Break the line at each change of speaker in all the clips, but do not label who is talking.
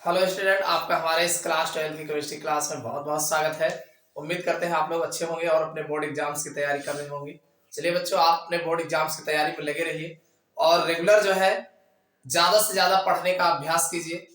Hello student, आपका हमारे इस क्लास 12 की केमिस्ट्री क्लास में बहुत बहुत स्वागत है। उम्मीद करते हैं आप लोग अच्छे होंगे और अपने बोर्ड एग्जाम्स की तैयारी कर रहे होंगे। चलिए बच्चों, आप अपने बोर्ड एग्जाम्स की तैयारी में लगे रहिए और रेगुलर जो है ज़्यादा से ज़्यादा पढ़ने का अभ्यास कीजिए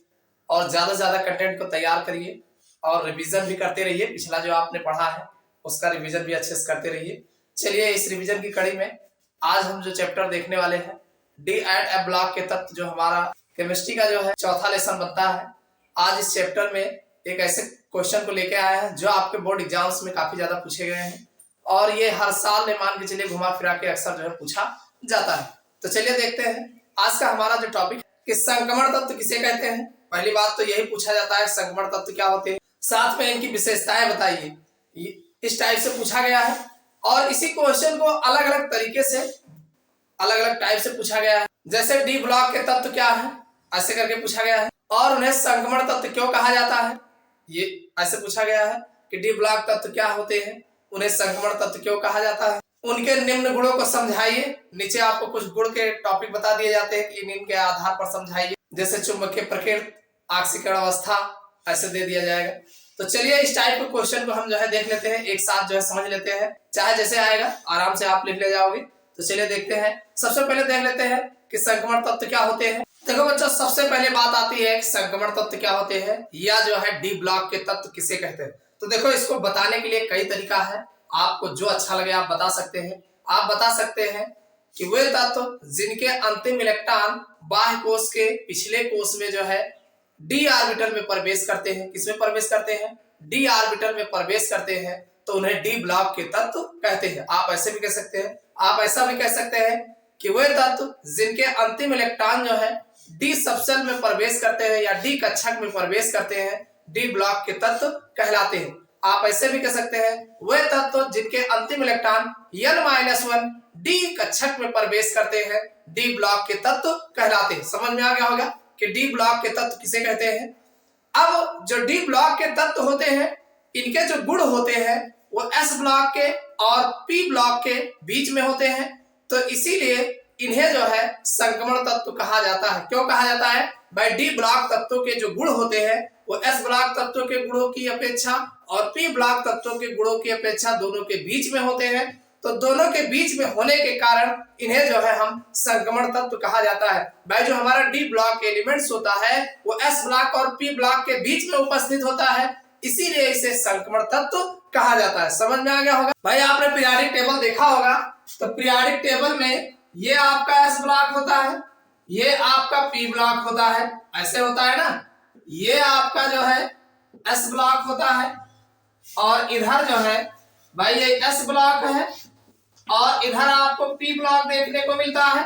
और ज़्यादा से ज़्यादा कंटेंट को तैयार करिए और रिविज़न भी करते रहिए। पिछला जो आपने पढ़ा है उसका रिविज़न भी अच्छे से करते रहिए। चलिए, इस रिविज़न की कड़ी में आज हम जो चैप्टर देखने वाले हैं, डी एंड एफ ब्लॉक के तत्व, जो हमारा केमिस्ट्री का जो है चौथा लेसन बनता है। आज इस चैप्टर में एक ऐसे क्वेश्चन को लेके आया है जो आपके बोर्ड एग्जाम्स में काफी ज्यादा पूछे गए हैं और ये हर साल में मान के चलिए घुमा फिरा के अक्सर जो है पूछा जाता है। तो चलिए देखते हैं आज का हमारा जो टॉपिक कि संक्रमण तत्व किसे कहते हैं। पहली बात तो यही पूछा जाता है, संक्रमण तत्व क्या होते हैं, साथ में इनकी विशेषताएं बताइए। इस टाइप से पूछा गया है और इसी क्वेश्चन को अलग अलग तरीके से अलग अलग टाइप से पूछा गया है। जैसे डी ब्लॉक के तत्व क्या है, ऐसे करके पूछा गया है। और उन्हें संक्रमण तत्व क्यों कहा जाता है, ये ऐसे पूछा गया है कि डी ब्लॉक तत्व क्या होते हैं, उन्हें संक्रमण तत्व क्यों कहा जाता है, उनके निम्न गुणों को समझाइए। नीचे आपको कुछ गुण के टॉपिक बता दिए जाते हैं कि इनके आधार पर समझाइए। जैसे चुंबकीय प्रकृति, ऑक्सीकरण अवस्था, ऐसे दे दिया जाएगा। तो चलिए इस टाइप के क्वेश्चन को हम जो है देख लेते हैं, एक साथ जो है समझ लेते हैं। चाहे जैसे आएगा आराम से आप लिख ले जाओगे। तो चलिए देखते हैं। सबसे पहले देख लेते हैं कि संक्रमण तत्व क्या होते हैं। देखो बच्चों, सबसे पहले बात आती है संक्रमण तत्व क्या होते हैं या जो है डी ब्लॉक के तत्व किसे कहते हैं। तो देखो, इसको बताने के लिए कई तरीका है, आपको जो अच्छा लगे आप बता सकते हैं। आप बता सकते हैं कि वे तत्व जिनके अंतिम इलेक्ट्रॉन बाह्य कोश के पिछले कोश में जो है डी ऑर्बिटल में प्रवेश करते हैं। किसमें प्रवेश करते हैं? डी ऑर्बिटल में प्रवेश करते हैं, तो उन्हें डी ब्लॉक के तत्व कहते हैं। आप ऐसे भी कह सकते हैं, आप ऐसा भी कह सकते हैं कि वे तत्व जिनके अंतिम इलेक्ट्रॉन जो है डी सबशेल में प्रवेश करते हैं या डी कक्षक में प्रवेश करते हैं, डी ब्लॉक के तत्व कहलाते हैं। आप ऐसे भी कह सकते हैं वे तत्व जिनके अंतिम इलेक्ट्रॉन n-1 डी कक्षक में प्रवेश करते हैं, डी ब्लॉक के तत्व कहलाते हैं। समझ में आ गया होगा कि डी ब्लॉक के तत्व किसे कहते हैं। अब जो डी ब्लॉक के तत्व होते हैं, इनके जो गुण होते हैं वो एस ब्लॉक के और पी ब्लॉक के बीच में होते हैं। तो इसीलिए इन्हें जो है संक्रमण तत्व कहा जाता है। क्यों कहा जाता है? भाई डी ब्लॉक तत्वों के जो गुण होते हैं वो एस ब्लॉक तत्वों के गुणों की अपेक्षा और पी ब्लॉक तत्वों के गुणों की अपेक्षा दोनों के बीच में होते हैं। तो दोनों के बीच में होने के कारण इन्हें जो है हम संक्रमण तत्व कहा जाता है। भाई जो हमारा डी ब्लॉक एलिमेंट्स होता है वो एस ब्लॉक और पी ब्लॉक के बीच में उपस्थित होता है, इसीलिए इसे संक्रमण तत्व कहा जाता है। समझ में आ गया होगा। भाई आपने पीरियोडिक टेबल देखा होगा, तो पीरियोडिक टेबल में ये आपका एस ब्लॉक होता है, ये आपका पी ब्लॉक होता है, ऐसे होता है ना। ये आपका जो है एस ब्लॉक होता है और इधर जो है भाई ये एस ब्लॉक है और इधर आपको पी ब्लॉक देखने को मिलता है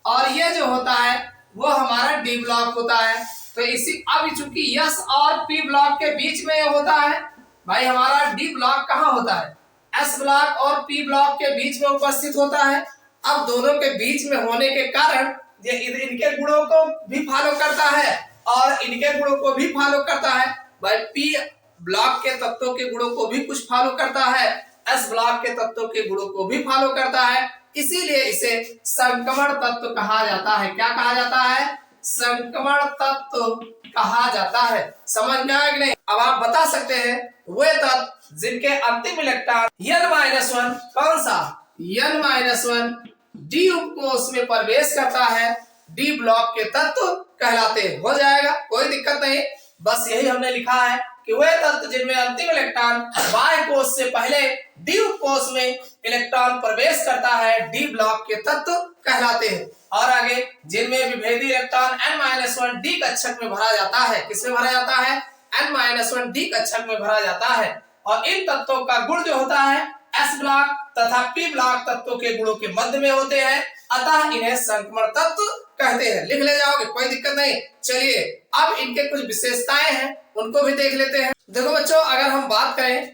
और ये जो होता है वो हमारा डी ब्लॉक होता है। तो इसी अब चूंकि एस और पी ब्लॉक के बीच में ये होता है, भाई हमारा डी ब्लॉक कहाँ होता है? एस ब्लॉक और पी ब्लॉक के बीच में उपस्थित होता है। अब दोनों के बीच में होने के कारण ये इनके गुणों को भी फॉलो करता है और इनके गुणों को भी फॉलो करता है। भाई पी ब्लॉक के तत्वों के गुणों को भी कुछ फॉलो करता है, एस ब्लॉक के तत्वों के गुणों को भी फॉलो करता है, इसीलिए इसे संक्रमण तत्व कहा जाता है। क्या कहा जाता है? संक्रमण तत्व कहा जाता है। समझ में आया कि नहीं? अब आप बता सकते हैं वे तत्व जिनके अंतिम इलेक्ट्रॉन n-1 कौन सा? n-1 डी उपकोश में प्रवेश करता है, डी ब्लॉक के तत्व कहलाते हैं। हो जाएगा, कोई दिक्कत नहीं। बस यही हमने लिखा है कि वे तत्व जिनमें अंतिम इलेक्ट्रॉन बाह्य कोश से पहले डी उपकोश में इलेक्ट्रॉन प्रवेश करता है, डी ब्लॉक के तत्व कहलाते हैं। और आगे जिनमें विभेदी इलेक्ट्रॉन n-1 डी कक्षक में भरा जाता है। किसमें भरा जाता है? n-1 डी कक्षक में भरा जाता है। और इन तत्वों का गुण जो होता है एस ब्लॉक तथा पी ब्लॉक तत्वों के गुणों के मध्य में होते हैं, अतः इन्हें संक्रमण तत्व कहते हैं। लिख ले जाओगे, कोई दिक्कत नहीं। चलिए अब इनके कुछ विशेषताएं हैं, उनको भी देख लेते हैं। देखो बच्चों, अगर हम बात करें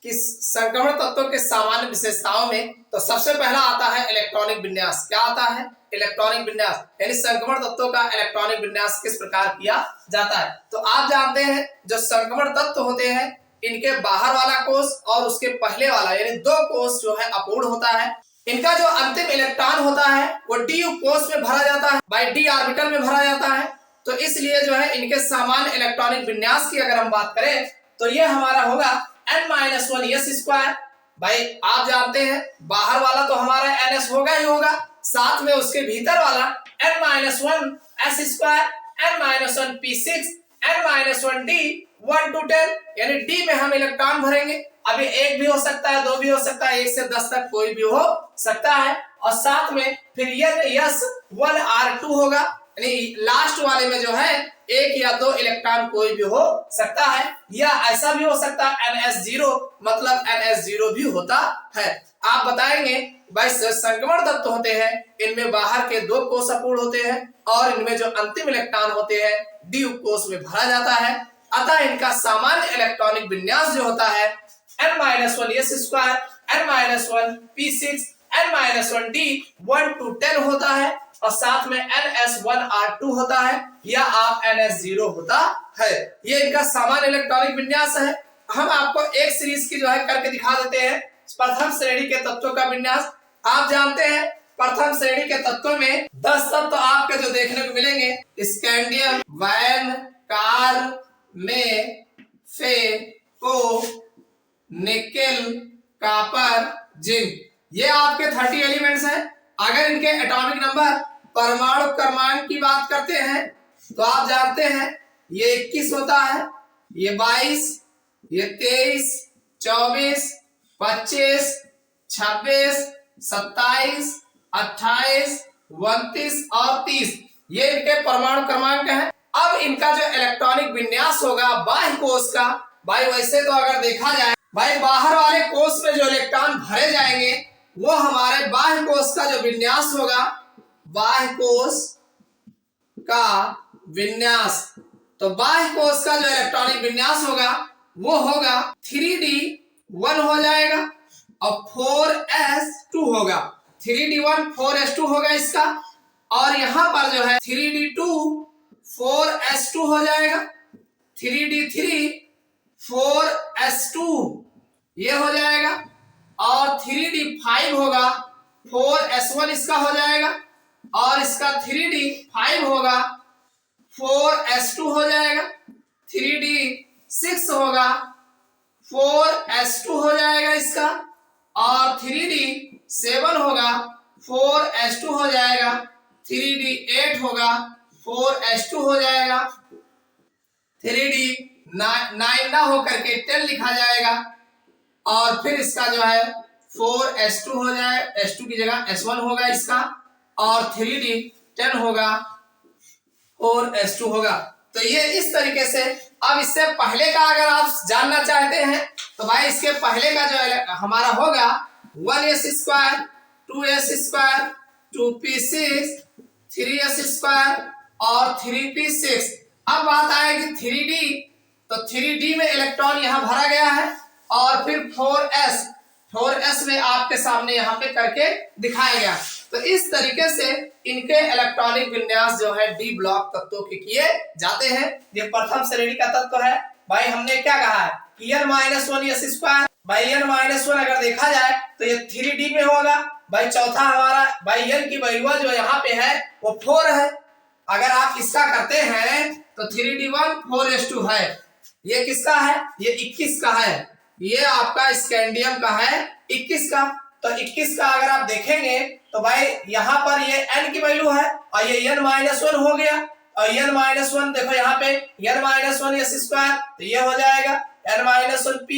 कि संक्रमण तत्वों के सामान्य विशेषताओं में, तो सबसे पहला आता है इलेक्ट्रॉनिक विन्यास। क्या आता है? इलेक्ट्रॉनिक विन्यास, यानी संक्रमण तत्वों का इलेक्ट्रॉनिक विन्यास किस प्रकार किया जाता है। तो आप जानते हैं जो संक्रमण तत्व होते हैं इनके बाहर वाला कोष और उसके पहले वाला यानी दो कोष जो है अपूर्ण होता है। इनका जो अंतिम इलेक्ट्रॉन होता है वो डी कोष में भरा जाता है, बाय डी ऑर्बिटल में भरा जाता है तो इसलिए जो है इनके सामान्य इलेक्ट्रॉनिक विन्यास की अगर हम बात करें तो ये हमारा होगा n-1s²। भाई आप जानते हैं बाहर वाला तो हमारा ns होगा ही होगा, साथ में उसके भीतर वाला n-1s², n-1p6, n-1d 1 to 10, यानी d में हम इलेक्ट्रॉन भरेंगे। अभी एक भी हो सकता है, दो भी हो सकता है, 1 से 10 तक कोई भी हो सकता है। और साथ में फिर s1r2 होगा, यानी लास्ट वाले में जो है एक या दो इलेक्ट्रॉन कोई भी हो सकता है, या ऐसा भी हो सकता है ns0, मतलब ns0 भी होता है। आप बताएंगे भाई संक्रमण तत्व होते हैं, इनमें बाहर के 2 कोश अपूर्ण होते हैं और इनमें जो अंतिम इलेक्ट्रॉन होते हैं d कोश में भरा जाता है। अतः इनका सामान्य इलेक्ट्रॉनिक विन्यास जो होता है n-1s², n-1p6, n-1d 1 to 10 होता है, और साथ में ns1r2 होता है, या आप ns0 होता है। ये इनका सामान्य इलेक्ट्रॉनिक विन्यास है। हम आपको एक सीरीज की जो है करके दिखा देते हैं प्रथम श्रेणी के तत्वों का विन्यास। आप जानते हैं प्रथम श्रेणी के तत्वों में 10 तत्व आपके जो देखने को मिलेंगे, स्कैंडियम, वैन, कार, में, फे, को, निकेल, कॉपर, जिंक, ये आपके 30 एलिमेंट्स हैं। अगर इनके एटॉमिक नंबर परमाणु क्रमांक की बात करते हैं तो आप जानते हैं ये 21 होता है, ये 22, ये 23, 24, 25, 26, 27, 28, 29 और 30, ये इनके परमाणु क्रमांक हैं। अब इनका जो इलेक्ट्रॉनिक विन्यास होगा बाह्य कोश का, भाई वैसे तो अगर देखा जाए भाई बाहर वाले कोश में जो इलेक्ट्रॉन भरे जाएंगे वो हमारे बाह्य कोश का जो विन्यास होगा, बाह्य कोश का विन्यास, तो बाह्य कोश का जो इलेक्ट्रॉनिक विन्यास होगा वो होगा 3d1 हो जाएगा और 4s2 होगा। 3d1 4s2 होगा इसका, और यहां पर जो है 3d2 4s2 हो जाएगा, 3d3 4s2 ये हो जाएगा, और 3d5 होगा 4s1 इसका हो जाएगा, और इसका 3d5 होगा 4s2 हो जाएगा, 3d6 होगा 4s2 हो जाएगा इसका, और 3d7 होगा 4s2 हो जाएगा, 3d8 होगा 4s2 हो जाएगा, 3d9 ना होकर के 10 लिखा जाएगा, और फिर इसका जो है 4s2 हो जाए, s2 की जगह s1 होगा इसका, और 3d10 होगा 4s2 होगा। तो ये इस तरीके से। अब इससे पहले का अगर आप जानना चाहते हैं तो भाई इसके पहले का जो हमारा होगा 1s², 2s², 2p6, 3s² और 3p6। अब बात आएगी 3d, तो 3d में इलेक्ट्रॉन यहां भरा गया है, और फिर 4s में आपके सामने यहाँ पे करके दिखाया गया। तो इस तरीके से इनके इलेक्ट्रॉनिक विन्यास जो है डी ब्लॉक तत्वों के किए जाते हैं। ये प्रथम श्रेणी का तत्व है। भाई हमने क्या कहा है कि n-1s², भाई n-1 अगर देखा जाए तो ये 3d में होगा। भाई चौथा हमारा भाई n की वैल्यू जो यहाँ पे है वो 4 है। अगर आप इसका करते हैं तो 3d1 4s2 है। ये किसका है? ये 21 का है। ये आपका स्कैंडियम का है 21 का। तो 21 का अगर आप देखेंगे तो भाई यहाँ पर ये n की वैल्यू है और ये n-1 हो गया, और n-1 देखो यहाँ पे n-1s², तो ये हो जाएगा n-1p²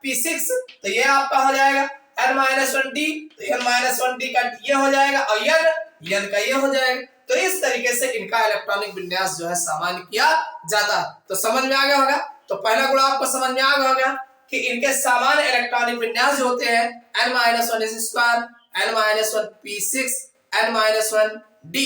p6, तो ये आपका हो जाएगा n-1d, तो n-1d का ये हो जाएगा और n का ये हो जाएगा। तो इस तरीके से इनका इलेक्ट्रॉनिक विन्यास जो है सामान्य किया जाता है। तो समझ में आ गया होगा। तो पहला गुण आपको समझ में आ गया होगा कि इनके सामान्य इलेक्ट्रॉनिक विन्यास जो होते हैं n-1s², n-1p6, n-1d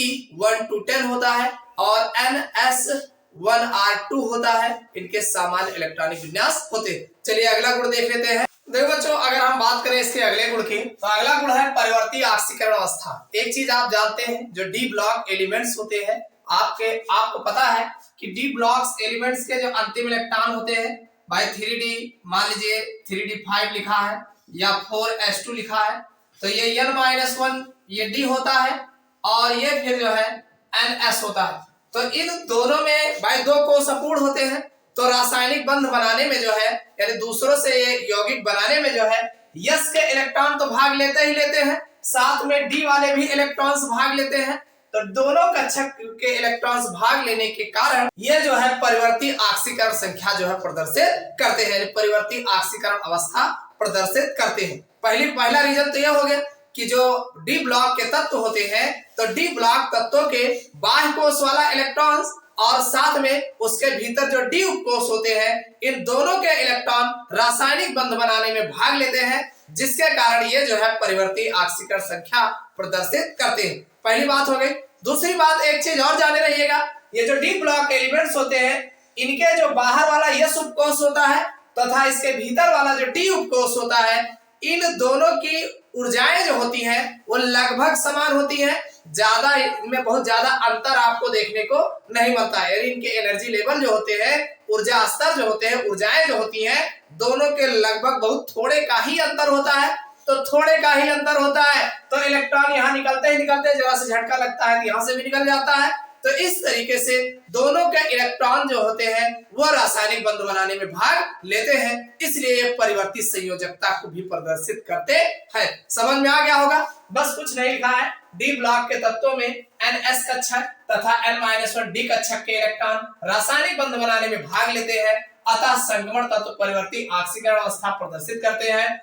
1 to 10 होता है और ns1r2 होता है। इनके सामान्य इलेक्ट्रॉनिक विन्यास होते हैं। चलिए अगला गुण देख लेते हैं। देखो बच्चों, अगर हम बात करें इसके अगले गुण की तो अगला गुण है परिवर्ती ऑक्सीकरण अवस्था। एक चीज आप जानते हैं जो डी ब्लॉक एलिमेंट्स होते हैं, आपको पता है कि डी ब्लॉक्स एलिमेंट्स के जो अंतिम इलेक्ट्रॉन होते हैं, भाई 3d मान लीजिए 3d5 लिखा है या 4s2 लिखा है, तो ये n-1 ये d होता है और ये फिर जो है ns होता है। तो इन दोनों में भाई दो कोष अपूर्ण होते हैं, तो रासायनिक बंध बनाने में जो है यानी दूसरों से ये यौगिक बनाने में जो है यस के इलेक्ट्रॉन तो भाग लेते ही लेते हैं, साथ में डी वाले भी इलेक्ट्रॉन्स भाग लेते हैं। तो दोनों कक्षक के इलेक्ट्रॉन्स भाग लेने के कारण ये जो है परिवर्ती ऑक्सीकरण संख्या जो है प्रदर्शित करते हैं, परिवर्ती ऑक्सीकरण अवस्था प्रदर्शित करते हैं। पहला रीजन तो यह हो गया कि जो डी ब्लॉक के तत्व होते हैं, तो डी ब्लॉक तत्वों के बाह्य कोष वाला इलेक्ट्रॉन्स और साथ में उसके भीतर जो डी उपकोष होते हैं, इन दोनों के इलेक्ट्रॉन रासायनिक बंध बनाने में भाग लेते हैं, जिसके कारण ये जो है परिवर्ती ऑक्सीकरण संख्या प्रदर्शित करते हैं। पहली बात हो गई। दूसरी बात, एक चीज और जाने रहिएगा, ये जो डी ब्लॉक एलिमेंट्स होते हैं, इनके जो बाहर वाला यस उपकोष होता है तथा इसके भीतर वाला जो डी उपकोष होता है, इन दोनों की ऊर्जाएं जो होती हैं वो लगभग समान होती हैं, ज्यादा इनमें बहुत ज्यादा अंतर आपको देखने को नहीं मिलता है। यानी इनके एनर्जी लेवल जो होते हैं, ऊर्जा स्तर जो होते हैं, ऊर्जाएं जो होती हैं, दोनों के लगभग बहुत थोड़े का ही अंतर होता है। तो थोड़े का ही अंतर होता है तो इलेक्ट्रॉन यहाँ निकलते ही निकलते जरा से झटका लगता है तो यहाँ से भी निकल जाता है। तो इस तरीके से दोनों के इलेक्ट्रॉन जो होते हैं वो रासायनिक बंध बनाने में भाग लेते हैं, इसलिए ये परिवर्तित संयोजकता को भी प्रदर्शित करते हैं। समझ में आ गया होगा। बस कुछ नहीं लिखा है। डी ब्लॉक के तत्वों में NS कक्षक तथा N-1 डी कक्षक के इलेक्ट्रॉन रासायनिक बंध बनाने में भाग लेते हैं, अतः संक्रमण तत्व परिवर्ती ऑक्सीकरण अवस्था प्रदर्शित करते हैं।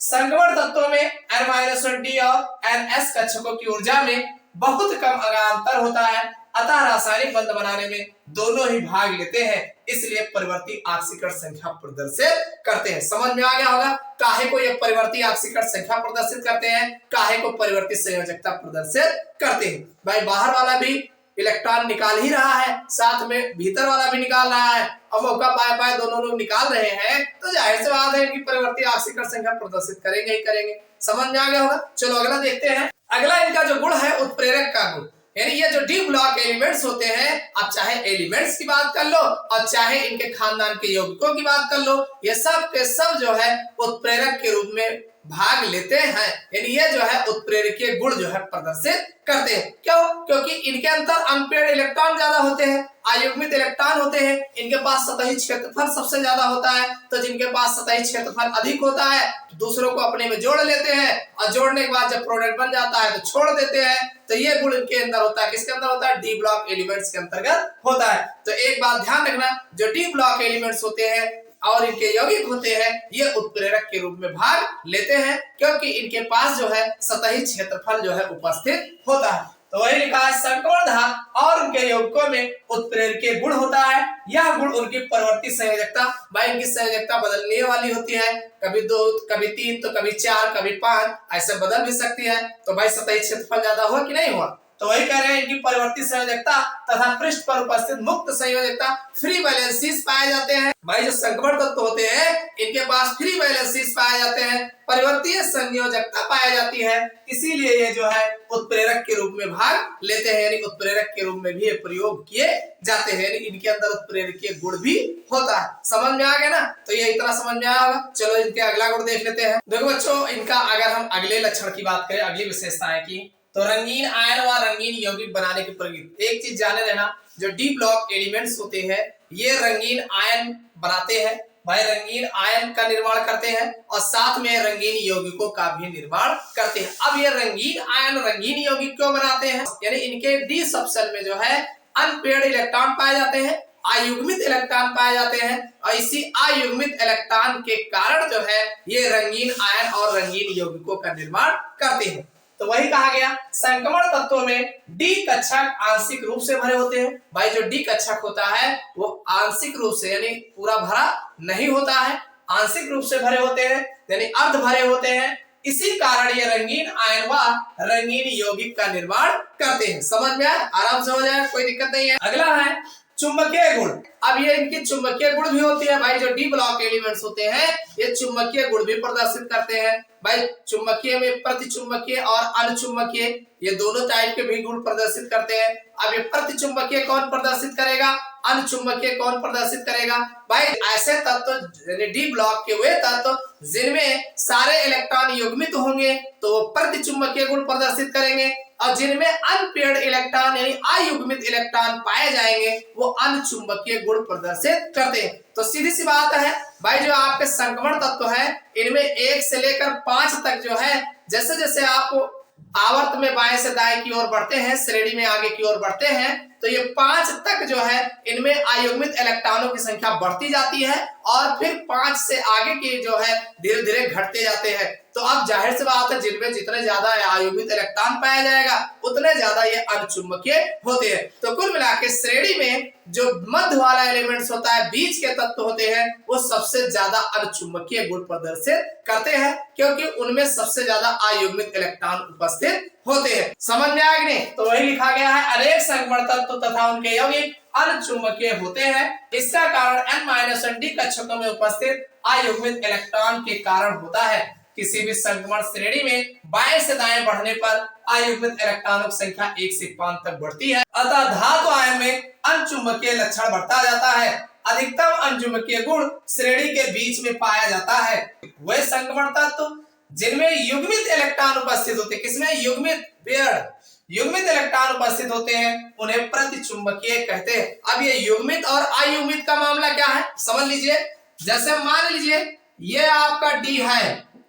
संक्रमण तत्वों में N-1 और NS कक्षकों की ऊर्जा में बहुत कम अंतर होता है, अतः रासायनिक बंध बनाने में दोनों ही भाग लेते हैं, इसलिए परिवर्ती ऑक्सीकरण संख्या प्रदर्शित करते हैं। समझ में आ गया होगा काहे को ये परिवर्ती ऑक्सीकरण संख्या प्रदर्शित करते हैं, काहे को परिवर्ती संयोजकता प्रदर्शित करते हैं। भाई बाहर वाला भी इलेक्ट्रॉन निकाल ही रहा है, साथ में भीतर वाला भी निकाल रहा है, अब मौका पाए पाए दोनों लोग निकाल रहे हैं, तो जाहिर सी बात है कि परिवर्ती ऑक्सीकरण संख्या प्रदर्शित करेंगे ही करेंगे। समझ में आ गया होगा। चलो अगला देखते हैं। अगला इनका जो गुण है उत्प्रेरक का गुण, यानी ये जो डी ब्लॉक एलिमेंट्स होते हैं, आप चाहे एलिमेंट्स की बात कर लो और चाहे इनके खानदान के यौगिकों की बात कर लो, ये सब के सब जो है उत्प्रेरक के रूप में भाग लेते हैं, यानी ये जो है उत्प्रेरकीय गुण जो है प्रदर्शित करते हैं। क्यों? क्योंकि इनके अंदर अनपेयर्ड इलेक्ट्रॉन ज्यादा होते हैं, अयुग्मित इलेक्ट्रॉन होते हैं, इनके पास सतही क्षेत्रफल सबसे ज्यादा होता है, तो जिनके पास सतही क्षेत्रफल अधिक होता है तो दूसरों को अपने में जोड़ लेते हैं और जोड़ने के बाद जब प्रोडक्ट बन जाता है तो छोड़ देते हैं। तो ये गुण इनके अंदर होता है। किसके अंदर होता है? डी ब्लॉक एलिमेंट्स के अंतर्गत होता है। तो एक बात ध्यान रखना, जो डी ब्लॉक एलिमेंट्स होते हैं और इनके यौगिक होते हैं, ये उत्प्रेरक के रूप में भाग लेते हैं, क्योंकि इनके पास जो है सतही क्षेत्रफल जो है उपस्थित होता है। तो वही लिखा है संक्रमण धार और उनके यौगिकों में उत्प्रेरकीय गुण होता है। यह गुण उनकी परिवर्ती संयोजकता, भाई इनकी संयोजकता बदलने वाली होती है, कभी 2, कभी 3, तो कभी 4, कभी 5, ऐसे बदल भी सकती है। तो भाई सतही क्षेत्रफल ज्यादा हुआ कि नहीं हुआ? तो वही कह रहे हैं इनकी परिवर्ती संयोजकता तथा पृष्ठ पर उपस्थित मुक्त संयोजकता फ्री वैलेंसीज पाए जाते हैं। भाई जो संक्रमण तत्व होते हैं इनके पास फ्री वैलेंसीज पाए जाते हैं, परिवर्तीय संयोजकता पाई जाती है, इसीलिए ये जो है उत्प्रेरक के रूप में भाग लेते हैं, यानी उत्प्रेरक के रूप में भी ये प्रयोग किए जाते हैं, यानी इनके अंदर उत्प्रेरकीय गुण भी होता है। समझ में आ गया ना? तो ये इतना समझ में आया होगा। चलो इनके अगला गुण देख लेते हैं। देखो बच्चों, इनका अगर हम अगले लक्षण की बात करें, अगली विशेषताएं की, तो रंगीन आयन व रंगीन यौगिक बनाने की प्रक्रिया। एक चीज जाने देना, जो डी ब्लॉक एलिमेंट्स होते हैं ये रंगीन आयन बनाते हैं, भाई रंगीन आयन का निर्माण करते हैं और साथ में रंगीन यौगिकों का भी निर्माण करते हैं। अब ये रंगीन आयन रंगीन यौगिक क्यों बनाते हैं? यानी इनके डी सबशेल में जो है अनपेयर्ड इलेक्ट्रॉन पाए जाते हैं, अयुग्मित इलेक्ट्रॉन पाए जाते हैं, और इसी अयुग्मित इलेक्ट्रॉन के कारण जो है ये रंगीन आयन और रंगीन यौगिकों का निर्माण करते हैं। तो वही कहा गया संक्रमण तत्वों में डी कक्षक आंशिक रूप से भरे होते हैं। भाई जो डी कक्षक होता है वो आंशिक रूप से यानी पूरा भरा नहीं होता है, आंशिक रूप से भरे होते हैं, यानी अर्ध भरे होते हैं। इसी कारण ये रंगीन आयन व रंगीन यौगिक का निर्माण करते हैं। समझ में आया? आराम से हो जाए, कोई दिक्कत नहीं है। अगला है चुंबकीय गुण। अब ये इनकी चुंबकीय गुण भी होती है। भाई जो डी ब्लॉक एलिमेंट्स होते हैं ये चुंबकीय गुण भी प्रदर्शित करते हैं। भाई चुंबकीय में प्रतिचुंबकीय और अनुचुंबकीय ये दोनों टाइप के भी गुण प्रदर्शित करते हैं। अब ये प्रतिचुंबकीय कौन प्रदर्शित करेगा, अनुचुंबकीय कौन प्रदर्शित करेगा? भाई ऐसे तत्व डी ब्लॉक के वे तत्व जिनमें सारे इलेक्ट्रॉन युग्मित होंगे तो वो प्रतिचुंबकीय गुण प्रदर्शित करेंगे, और जिनमें अनपेयर्ड इलेक्ट्रॉन यानी अयुग्मित इलेक्ट्रॉन पाए जाएंगे वो अनचुंबकीय गुण प्रदर्शित करते हैं। तो सीधी सी बात है भाई, जो आपके संक्रमण तत्व है इनमें 1 से लेकर 5 तक जो है, जैसे जैसे आप आवर्त में बाएं से दाएं की ओर बढ़ते हैं, श्रेणी में आगे की ओर बढ़ते हैं, तो ये 5 तक जो है इनमें अयुग्मित इलेक्ट्रॉनों की संख्या बढ़ती जाती है और फिर 5 से आगे की जो है धीरे धीरे घटते जाते हैं। तो अब जाहिर सी बात है, जिनमें जितने ज्यादा अयुग्मित इलेक्ट्रॉन पाया जाएगा उतने ज्यादा ये अणुचुंबकीय होते हैं। तो कुल मिला के श्रेणी में जो मध्य वाला एलिमेंट्स होता है, बीच के तत्व होते हैं, वो सबसे ज्यादा अणुचुंबकीय गुण प्रदर्शित करते हैं क्योंकि उनमें सबसे ज्यादा अयुग्मित इलेक्ट्रॉन उपस्थित होते हैं। समझ में आया कि नहीं? तो वही लिखा गया है, अनेक संक्रमण तत्व तथा उनके यौगिक अणुचुंबकीय होते हैं। इसका कारण n-1 d कक्षकों में उपस्थित अयुग्मित इलेक्ट्रॉन के कारण होता है। किसी भी संक्रमण श्रेणी में बाएं से दाएं बढ़ने पर अयुग्मित इलेक्ट्रॉनों की संख्या 1 से 5 तक बढ़ती है, अतः धातु आयन में अणुचुंबकीय लक्षण बढ़ता जाता है। अधिकतम अणुचुंबकीय गुण श्रेणी के बीच में पाया जाता है। वे संक्रमण तत्व जिनमें युग्मित इलेक्ट्रॉन उपस्थित होते हैं, किसमें? युग्मित, पेयर्ड युग्मित इलेक्ट्रॉन उपस्थित होते हैं, उन्हें प्रतिचुंबकीय कहते हैं। अब ये युग्मित और अयुग्मित का मामला क्या है समझ लीजिए। जैसे मान लीजिए ये आपका डी है,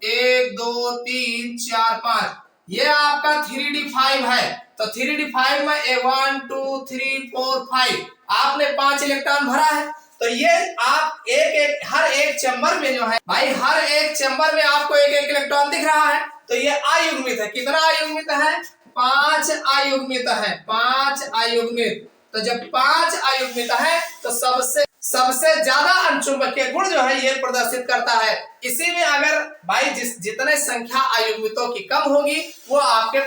1 2 3 4 5, ये आपका 3d5 है, तो 3d5 में 1 2 3 4 5 आपने 5 इलेक्ट्रॉन भरा है। तो ये आप हर एक चैम्बर में जो है भाई, हर एक चैम्बर में आपको एक एक इलेक्ट्रॉन दिख रहा है, तो ये अयुग्मित है। कितना अयुग्मित है? 5 अयुग्मित है, 5 अयुग्मित। तो जब 5 अयुग्मित है तो सबसे ज्यादा अणुचुंबकीय गुण जो है ये प्रदर्शित करता है। इसी में अगर भाई जितने संख्या अयुग्मितों की कम होगी वो आपके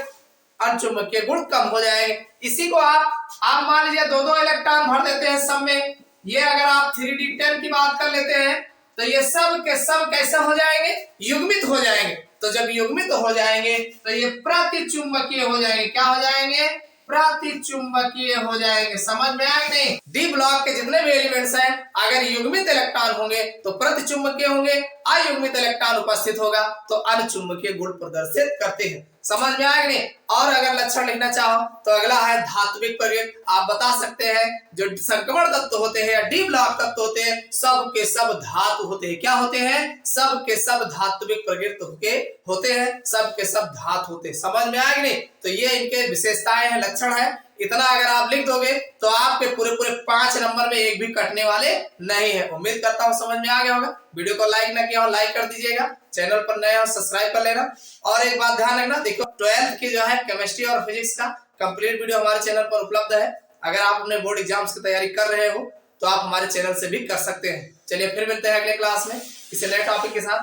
अणुचुंबकीय गुण कम हो जाएंगे। इसी को आप मान लीजिए 2-2 इलेक्ट्रॉन भर देते हैं सब में। ये अगर आप 3d10 की बात कर लेते हैं तो ये सब के सब कैसे हो जाएंगे? युग्मित हो जाएंगे। तो जब युग्मित हो जाएंगे तो ये प्रतिचुंबकीय हो जाएंगे। क्या हो जाएंगे? प्रतिचुंबकीय हो जाएंगे। समझ में आया नहीं? डी ब्लॉक के जितने भी एलिमेंट्स हैं, अगर युग्मित इलेक्ट्रॉन होंगे तो प्रतिचुंबकीय होंगे, अयुग्मित इलेक्ट्रॉन उपस्थित होगा तो अणुचुंबकीय गुण प्रदर्शित करते हैं। समझ में आया नहीं? और अगर लक्षण लिखना चाहो तो अगला है धात्विक प्रकृति। आप बता सकते हैं जो संक्रमण तत्व होते हैं या डी ब्लॉक तत्व होते हैं, सब के सब धातु होते हैं। क्या होते हैं? सब के सब धात्विक प्रकृति के होते हैं, सब के सब धातु होते हैं। समझ में आया नहीं? तो ये इनके विशेषताएं हैं, लक्षण है। इतना अगर आप लिख दोगे तो आपके पूरे 5 नंबर में एक भी कटने वाले नहीं है। उम्मीद करता हूँ समझ में आ गया होगा। वीडियो को लाइक ना किया हो लाइक कर दीजिएगा, चैनल पर नए हो सब्सक्राइब कर लेना। और एक बात ध्यान रखना, देखो 12th की जो है केमिस्ट्री और फिजिक्स का कंप्लीट वीडियो हमारे चैनल पर उपलब्ध है। अगर आप अपने बोर्ड एग्जाम्स की तैयारी कर रहे हो तो आप हमारे चैनल से भी कर सकते हैं। चलिए फिर मिलते हैं अगले क्लास में किसी नए टॉपिक के साथ।